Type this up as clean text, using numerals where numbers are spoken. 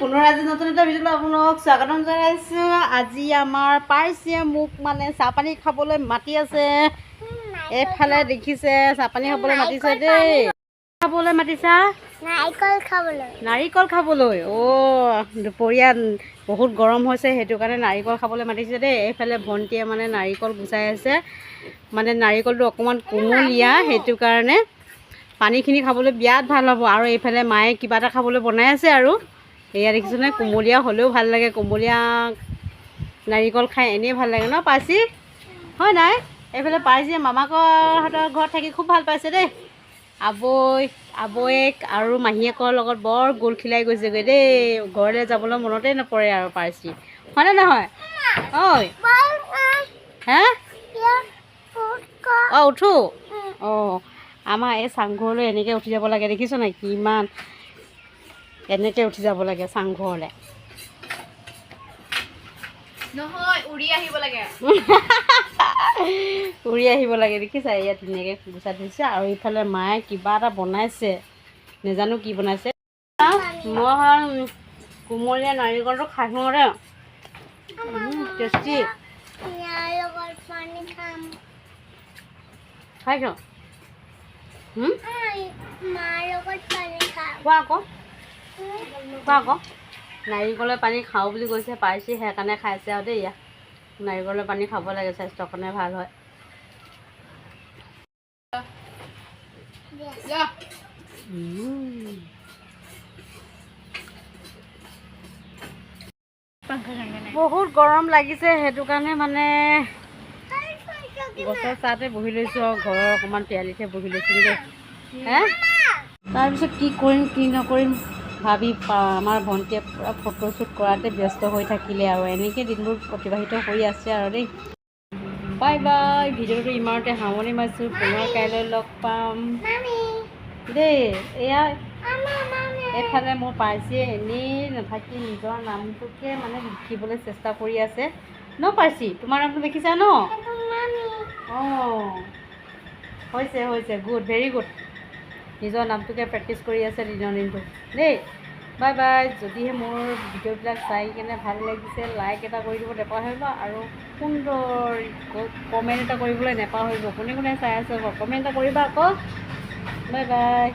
পুনৰ আজি নতুন এটা ভিডিঅ'লৈ আপোনাক স্বাগতম জনাইছোঁ। আজি আমাৰ পাৰ্চিয়ে মোক মানে চাহপানী খাবলৈ মাতি আছে। এইফালে দেখিছে চাহপানী খাবলৈ মাতিছে দেই। খাবলৈ মাতিছা? নাৰিকল খাবলৈ। দুপৰীয়া বহুত গৰম হৈছে, সেইটো কাৰণে নাৰিকল খাবলৈ মাতিছে দেই। এইফালে ভণ্টিয়ে মানে নাৰিকল গুচাই আছে, মানে নাৰিকলটো অকণমান কোমলীয়া, সেইটো কাৰণে পানীখিনি খাবলৈ বিৰাট ভাল হ'ব। আৰু এইফালে মায়ে কিবা এটা খাবলৈ বনাই আছে আৰু এয়া দেখিছেনে, কোমলীয়া হ'লেও ভাল লাগে। কোমলীয়া নাৰিকল খাই এনেই ভাল লাগে ন পাৰ্চি, হয় নাই? এইফালে পাৰ্চিয়ে মামাকহঁতৰ ঘৰত থাকি খুব ভাল পাইছে দেই। আবৈক আৰু মাহীয়েকৰ লগত বৰ গোল খিলাই গৈছেগৈ দেই। ঘৰলৈ যাবলৈ মনতেই নপৰে আৰু পাৰ্চি, হয়নে নহয়? ঐ হে উঠো। আমাৰ এই চাংঘৰলৈ এনেকৈ উঠি যাব লাগে, দেখিছ নাই কিমান এনেকৈ উঠি যাব লাগে চাংঘৰলৈ। নহয়, উৰি আহিব লাগে। উৰি আহিব লাগে, দেখিছা? ইয়াত ধুনীয়াকৈ গুচাই থৈছে। আৰু ইফালে মায়ে কিবা এটা বনাইছে, নাজানো কি বনাইছে। মই কোমলীয়া নাৰিকলটো খাইছোঁ দে, টেষ্টি। খাইছ? খোৱা আকৌ নাৰিকলৰ পানী খাওঁ বুলি কৈছে পাৰ্চি, সেইকাৰণে খাইছে আৰু দেই। নাৰিকলৰ পানী খাব লাগে, স্বাস্থ্যৰ কাৰণে ভাল হয়। বহুত গৰম লাগিছে, সেইটো কাৰণে মানে গছৰ ছাঁতে বহি লৈছোঁ আৰু ঘৰৰ অকণমান পিয়ালিতে বহি লৈছোঁ দেই। তাৰপিছত কি কৰিম কি নকৰিম ভাবি আমাৰ ভণ্টিয়ে পূৰা ফটোশ্বুট কৰাতে ব্যস্ত হৈ থাকিলে আৰু এনেকৈ দিনবোৰ অতিবাহিত কৰি আছে আৰু দেই। বাই বাই, ভিডিঅ'টো ইমানতে সামৰণি মাৰিছোঁ। পুনৰ কাইলৈ লগ পাম দেই। এইফালে মোৰ পাৰ্চিয়ে এনেই নাথাকি নিজৰ নামটোকে মানে লিখিবলৈ চেষ্টা কৰি আছে ন পাৰ্চি? তোমাৰ নামটো লিখিছা ন? হৈছে গুড, ভেৰি গুড। নিজৰ নামটোকে প্ৰেক্টিচ কৰি আছে দিনৰ দিনটো দেই। Bye bye. যদিহে মোৰ ভিডিঅ'বিলাক চাই কেনে ভাল লাগিছে, লাইক এটা কৰি দিব নেপাহৰিব, আৰু সুন্দৰ কমেণ্ট এটা কৰিবলৈ নেপাহৰিব। কোনে কোনে চাই আছে কমেণ্ট এটা কৰিবা আকৌ। Bye bye.